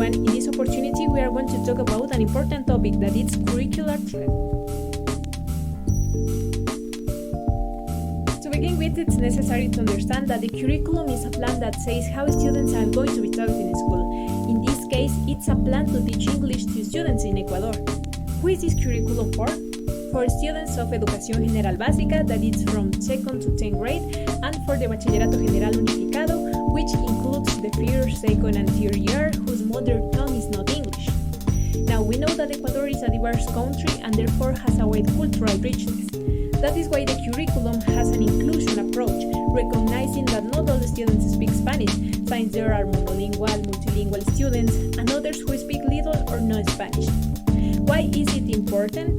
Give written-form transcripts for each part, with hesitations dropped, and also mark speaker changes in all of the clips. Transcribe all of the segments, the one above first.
Speaker 1: everyone. In this opportunity, we are going to talk about an important topic that is curricular thread. To begin with, it's necessary to understand that the curriculum is a plan that says how students are going to be taught in school. In this case, it's a plan to teach English to students in Ecuador. Who is this curriculum for? For students of Educación General Básica, that is from 2nd to 10th grade, and for the Bachillerato General Unificado, which includes the first, second, and third year, whose mother tongue is not English. Now, we know that Ecuador is a diverse country and therefore has a wide cultural richness. That is why the curriculum has an inclusion approach, recognizing that not all students speak Spanish, since there are monolingual, multilingual students, and others who speak little or no Spanish. Why is it important?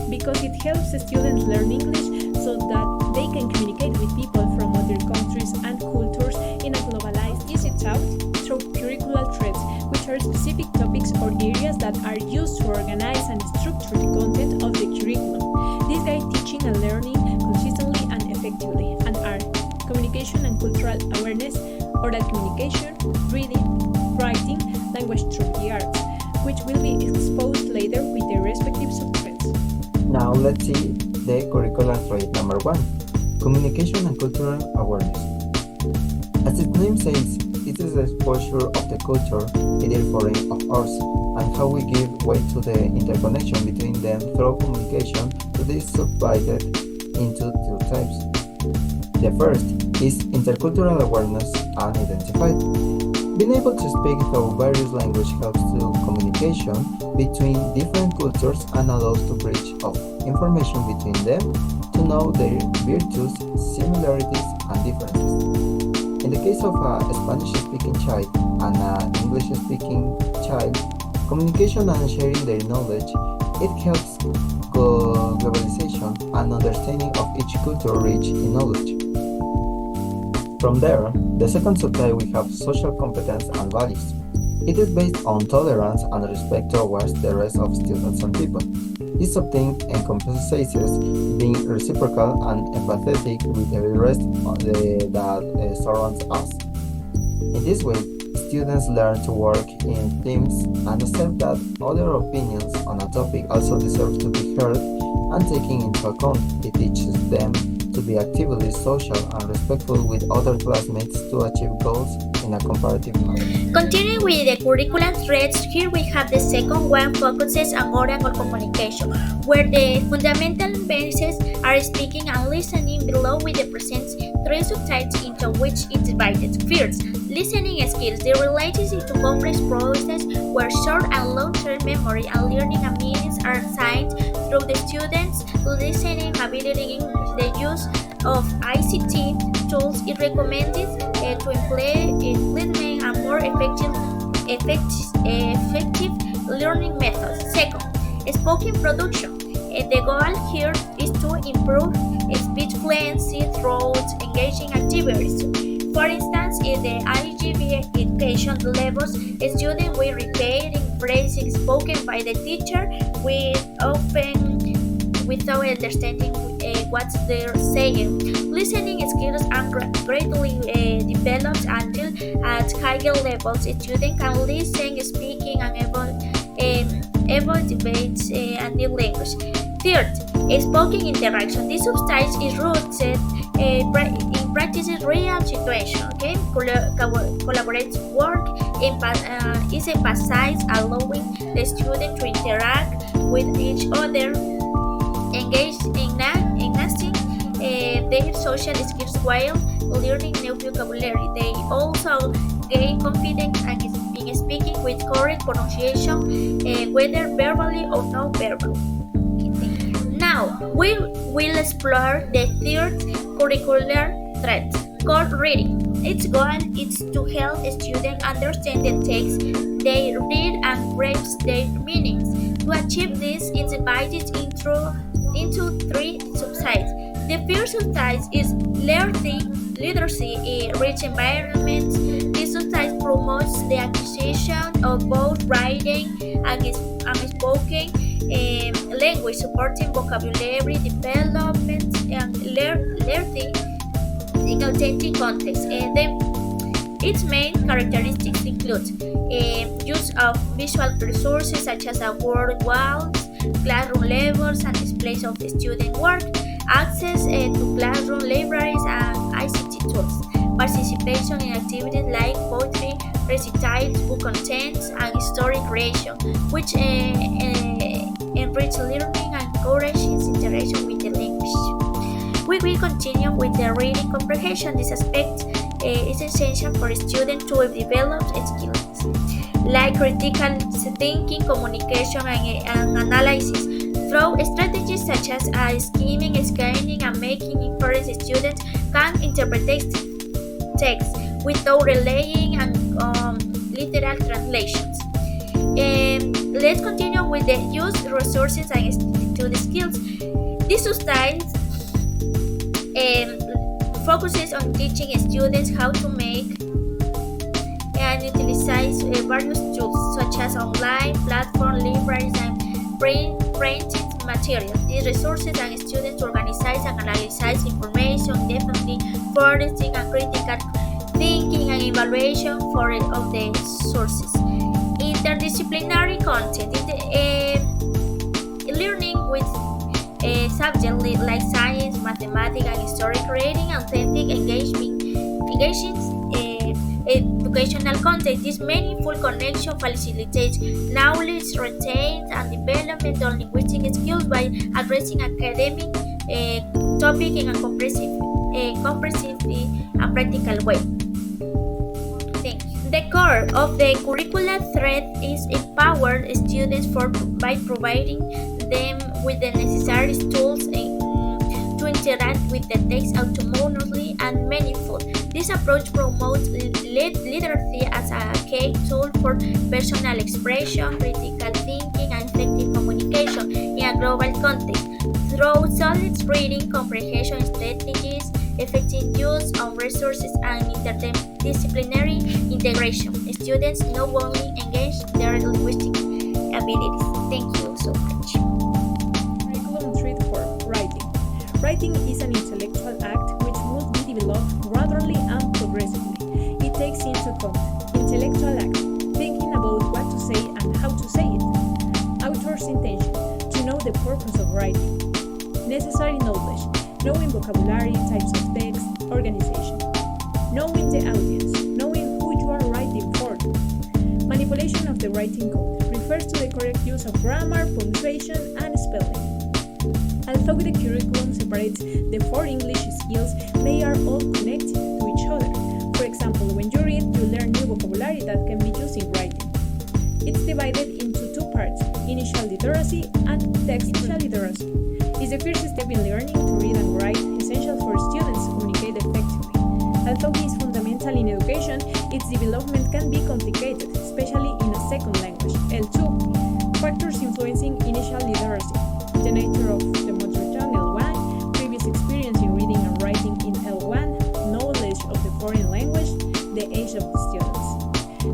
Speaker 1: Because it helps the students learn English so that they can communicate with people from other countries and cultures in a globalized, easy out through curricular threads, which are specific topics or areas that are used to organize and structure the content of the curriculum. These guide teaching and learning consistently and effectively, and are communication and cultural awareness, oral communication, reading, writing, language through the arts, which will be exposed later with their respective subthreads.
Speaker 2: Now let's see the curricular thread number 1, communication and cultural awareness. As its name says, it is the exposure of the culture, either foreign of ours, and how we give way to the interconnection between them through communication. To this subdivided into two types. The first is intercultural awareness unidentified. Being able to speak through various languages helps to communication between different cultures and allows to bridge of information between them to know their virtues, similarities, and differences. In the case of a Spanish-speaking child and an English-speaking child, communication and sharing their knowledge, it helps globalization and understanding of each culture rich in knowledge. From there, the second subtype we have social competence and values. It is based on tolerance and respect towards the rest of students and people. This subtype encompasses being reciprocal and empathetic with the rest that surrounds us. In this way, students learn to work in teams and accept that other opinions on a topic also deserve to be heard and taken into account. It teaches them to be actively social and respectful with other classmates to achieve goals in a comparative manner.
Speaker 3: Continuing with the curricular threads, here we have the second one focuses on oral communication, where the fundamental bases are speaking and listening. Below we present three subtypes into which it's divided. First, listening skills. They relate to complex processes where short and long-term memory and learning abilities are assigned through the students' listening ability. The use of ICT tools is recommended to implement a more effective learning methods. Second, spoken production. The goal here is to improve speech fluency through engaging activities. For instance, in the IGB education levels, students will repeat phrases spoken by the teacher without understanding what they're saying. Listening skills are greatly developed until at higher levels, students can listen, speaking, and avoid debates and new language. Third, spoken interaction. This subtype is rooted in practicing real situations. Okay, collaborative work is emphasized, allowing the student to interact with each other, engage in enhancing their social skills while learning new vocabulary. They also gain confidence in speaking with correct pronunciation, whether verbally or non-verbal. Now, we will explore the third curricular thread, called reading. Its goal is to help students understand the text they read and grasp their meanings. To achieve this, it's divided into three subtypes. The first subtype is literacy in rich environments. This subtype promotes the acquisition of both writing and spoken language, supporting vocabulary development and learning in authentic context. Its main characteristics include use of visual resources such as word walls, classroom levels, and displays of student work, access to classroom libraries and ICT tools, participation in activities like poetry, recitals, book contents, and story creation, which enrich learning and encourages interaction with the language. We will continue with the reading comprehension. This aspect is essential for students to develop skills like critical thinking, communication, and analysis. Through strategies such as skimming, scanning, and making inquiries, students can interpret text without relying on literal translations. Let's continue with the use resources and student skills. This style focuses on teaching students how to make and utilize various tools such as online platform, libraries, and printed materials. These resources and students organize and analyze information, definitely fostering and critical thinking and evaluation of the sources. Interdisciplinary content learning with subjects like science, mathematics, and history, creating authentic, engaging educational content. This meaningful connection facilitates knowledge retention and development of linguistic skills by addressing academic topic in a comprehensive and practical way. Thank you. The core of the curricular thread is empower students by providing them with the necessary tools to interact with the text autonomously and meaningfully. This approach promotes literacy as a key tool for personal expression, critical thinking, and effective communication in a global context. Through solid reading comprehension strategies, effective use of resources, and interdisciplinary integration, students not only engage their linguistic abilities. Thank you so much.
Speaker 1: Curriculum Thread 4. Writing. Writing is an intellectual act which must be developed gradually and progressively. It takes into account intellectual act, thinking about what to say and how to say it. Author's intention, to know the purpose of writing. Necessary knowledge, knowing vocabulary, types of text, organization. Knowing the audience, knowing who you are writing for. Manipulation of the writing code refers to the correct use of grammar, punctuation, and spelling. Although the curriculum separates the four English skills, they are all connected to each other. For example, when you read, you learn new vocabulary that can be used in writing. It's divided into two parts, initial literacy and textual literacy. It's the first step in learning to read and write, essential for students to communicate effectively. Although it is fundamental in education, its development can be complicated, especially in a second language. L2. Factors influencing initial literacy. The nature of the mother tongue, L1, previous experience in reading and writing in L1, knowledge of the foreign language, the age of the students.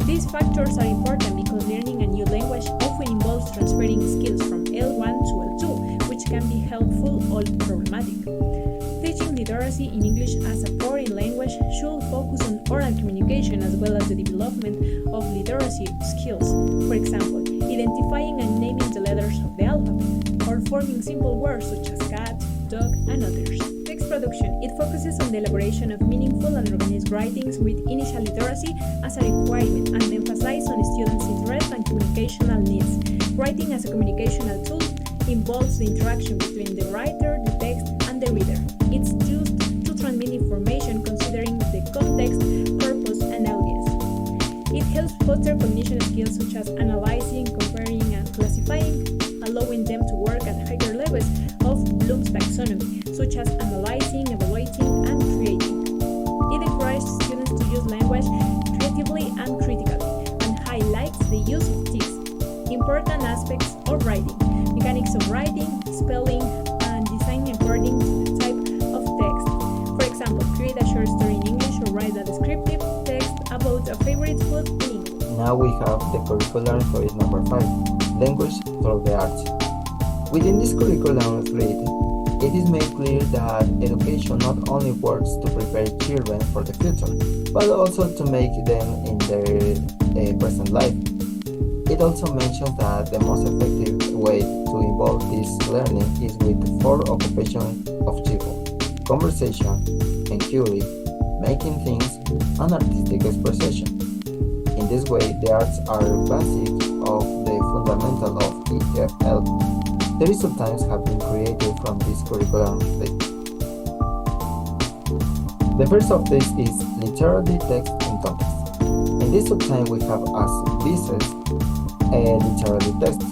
Speaker 1: These factors are important because learning a new language often involves transferring skills from L1 to L2, which can be helpful or problematic. Teaching literacy in English as a foreign language should focus on oral communication as well as the development of literacy skills. For example, identifying and naming the letters of the alphabet, or forming simple words such as cat, dog, and others. Text production. It focuses on the elaboration of meaningful and organized writings with initial literacy as a requirement and emphasizes on students' interests and communicational needs. Writing as a communicational tool involves the interaction between the writer, the text, and the reader. It's used to transmit information considering the context, purpose, and audience. It helps foster cognition skills such as analyzing, comparing, and classifying, allowing them to work at higher levels of Bloom's taxonomy, such as analyzing, evaluating, and creating. It encourages students to use language creatively and critically, and highlights the use of tics. Important aspects of writing: mechanics of writing, spelling, and design according to the type of text. For example, create a short story in English or write a descriptive text about a favorite food in English.
Speaker 2: Now we have the curricular thread number 5, language through the arts. Within this curriculum thread, It is made clear that education not only works to prepare children for the future, but also to make them in their present life. It also mentions that the most effective way to involve this learning is with four occupations of children: conversation, inquiry, making things, and artistic expression. In this way, the arts are basic of the fundamental of EFL. The sometimes have been created from this curriculum state. The first of these is literary text in context. In this subtime we have as basis a literary text,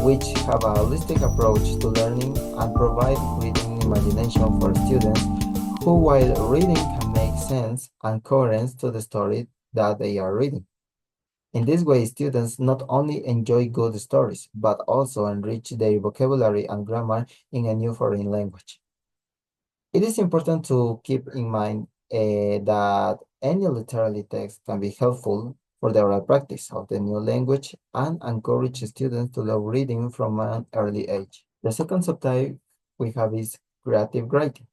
Speaker 2: which have a holistic approach to learning and provide reading imagination for students who while reading can make sense and coherence to the story that they are reading. In this way, students not only enjoy good stories, but also enrich their vocabulary and grammar in a new foreign language. It is important to keep in mind that any literary text can be helpful for the oral practice of the new language and encourage students to love reading from an early age. The second subtype we have is creative writing.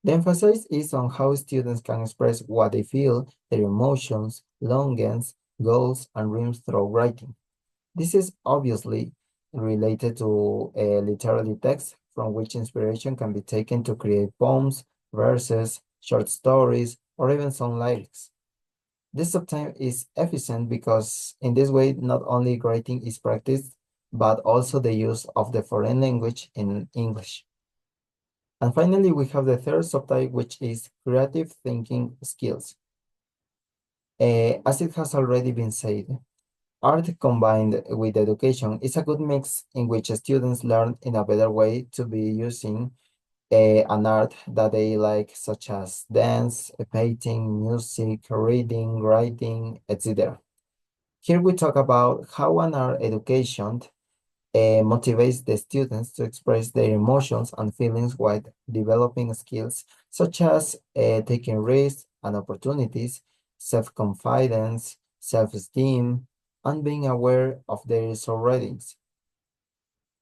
Speaker 2: The emphasis is on how students can express what they feel, their emotions, longings, goals, and dreams through writing. This is obviously related to a literary text from which inspiration can be taken to create poems, verses, short stories, or even song lyrics. This subtype is efficient because in this way, not only writing is practiced, but also the use of the foreign language in English. And finally, we have the third subtype, which is creative thinking skills. As it has already been said, art combined with education is a good mix in which students learn in a better way to be using an art that they like, such as dance, painting, music, reading, writing, etc. Here we talk about how an art education motivates the students to express their emotions and feelings while developing skills such as taking risks and opportunities, self-confidence, self-esteem, and being aware of their surroundings.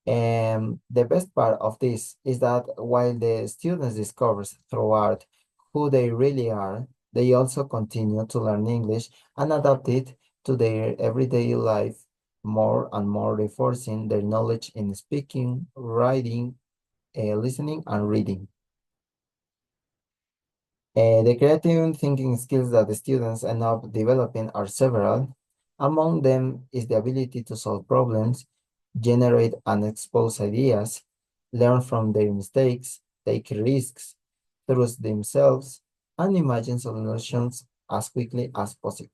Speaker 2: And the best part of this is that while the students discover through art who they really are, they also continue to learn English and adapt it to their everyday life more and more, reinforcing their knowledge in speaking, writing, listening, and reading. The creative thinking skills that the students end up developing are several. Among them is the ability to solve problems, generate and expose ideas, learn from their mistakes, take risks, trust themselves, and imagine solutions as quickly as possible.